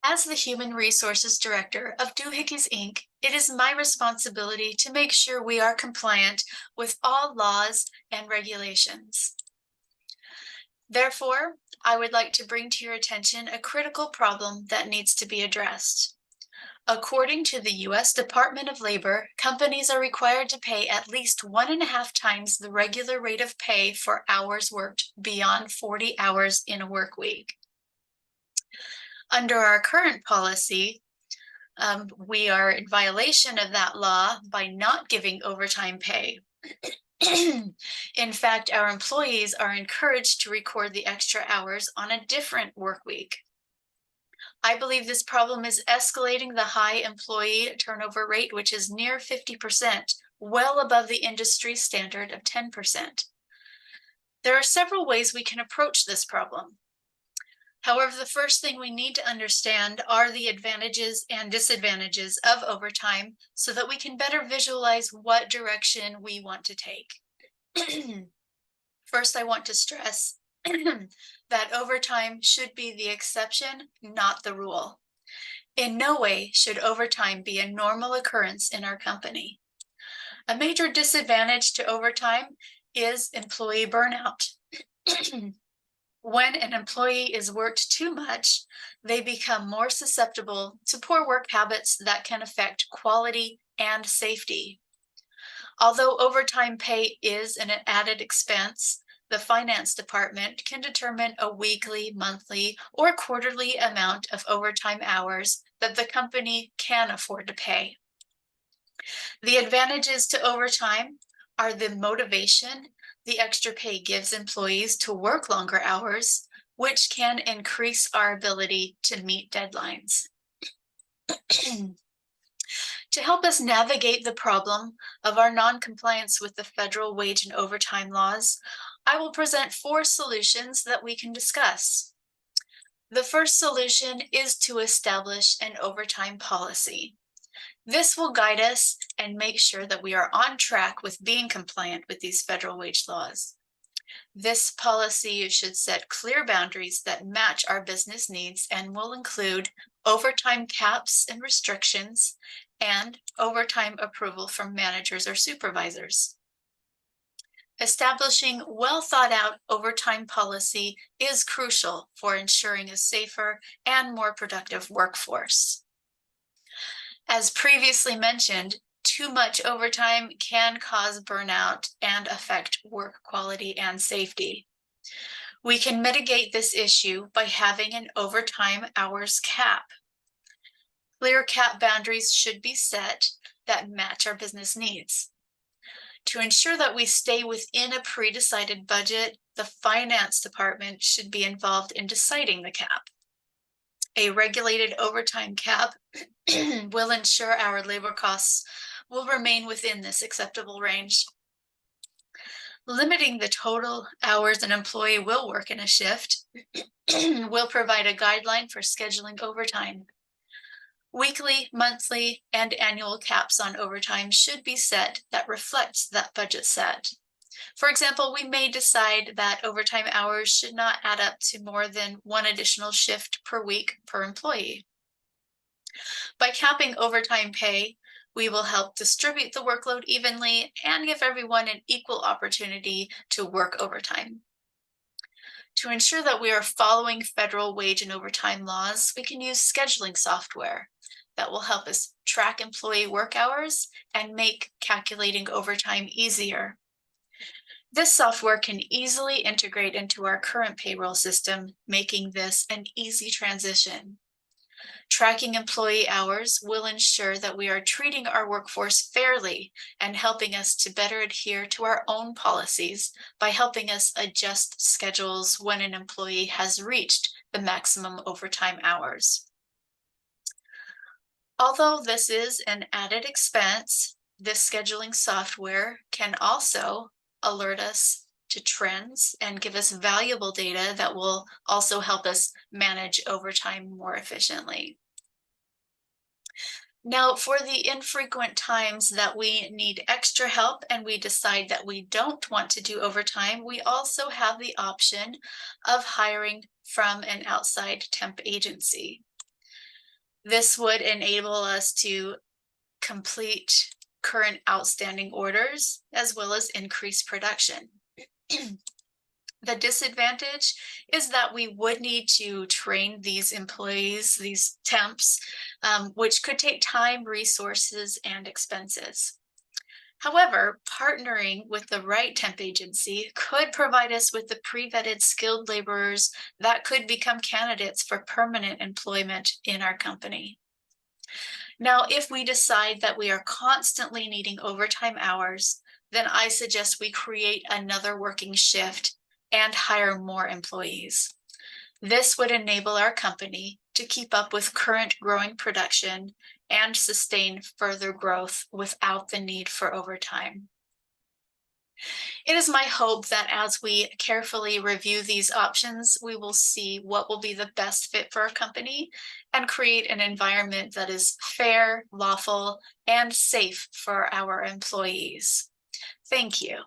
As the Human Resources Director of Doohickeys Inc., it is my responsibility to make sure we are compliant with all laws and regulations. Therefore, I would like to bring to your attention a critical problem that needs to be addressed. According to the U.S. Department of Labor, companies are required to pay at least 1.5 times the regular rate of pay for hours worked beyond 40 hours in a work week. Under our current policy, we are in violation of that law by not giving overtime pay. In fact, our employees are encouraged to record the extra hours on a different work week. I believe this problem is escalating the high employee turnover rate, which is near 50%, well above the industry standard of 10%. There are several ways we can approach this problem. However, the first thing we need to understand are the advantages and disadvantages of overtime so that we can better visualize what direction we want to take. First, I want to stress that overtime should be the exception, not the rule. In no way should overtime be a normal occurrence in our company. A major disadvantage to overtime is employee burnout. When an employee is worked too much, they become more susceptible to poor work habits that can affect quality and safety. Although overtime pay is an added expense, the finance department can determine a weekly, monthly, or quarterly amount of overtime hours that the company can afford to pay. The advantages to overtime are the motivation the extra pay gives employees to work longer hours, which can increase our ability to meet deadlines. To help us navigate the problem of our non-compliance with the federal wage and overtime laws, I will present 4 solutions that we can discuss. The first solution is to establish an overtime policy. This will guide us and make sure that we are on track with being compliant with these federal wage laws. This policy should set clear boundaries that match our business needs and will include overtime caps and restrictions and overtime approval from managers or supervisors. Establishing well-thought-out overtime policy is crucial for ensuring a safer and more productive workforce. As previously mentioned, too much overtime can cause burnout and affect work quality and safety. We can mitigate this issue by having an overtime hours cap. Clear cap boundaries should be set that match our business needs. To ensure that we stay within a pre-decided budget, the finance department should be involved in deciding the cap. A regulated overtime cap will ensure our labor costs will remain within this acceptable range. Limiting the total hours an employee will work in a shift will provide a guideline for scheduling overtime. Weekly, monthly, and annual caps on overtime should be set that reflects that budget set. For example, we may decide that overtime hours should not add up to more than 1 additional shift per week per employee. By capping overtime pay, we will help distribute the workload evenly and give everyone an equal opportunity to work overtime. To ensure that we are following federal wage and overtime laws, we can use scheduling software that will help us track employee work hours and make calculating overtime easier. This software can easily integrate into our current payroll system, making this an easy transition. Tracking employee hours will ensure that we are treating our workforce fairly and helping us to better adhere to our own policies by helping us adjust schedules when an employee has reached the maximum overtime hours. Although this is an added expense, this scheduling software can also alert us to trends and give us valuable data that will also help us manage overtime more efficiently. Now, for the infrequent times that we need extra help and we decide that we don't want to do overtime, we also have the option of hiring from an outside temp agency. This would enable us to complete current outstanding orders as well as increase production. The disadvantage is that we would need to train these employees, these temps, which could take time, resources, and expenses. However, partnering with the right temp agency could provide us with the pre-vetted skilled laborers that could become candidates for permanent employment in our company. Now, if we decide that we are constantly needing overtime hours, then I suggest we create another working shift and hire more employees. This would enable our company to keep up with current growing production and sustain further growth without the need for overtime. It is my hope that as we carefully review these options, we will see what will be the best fit for our company and create an environment that is fair, lawful, and safe for our employees. Thank you.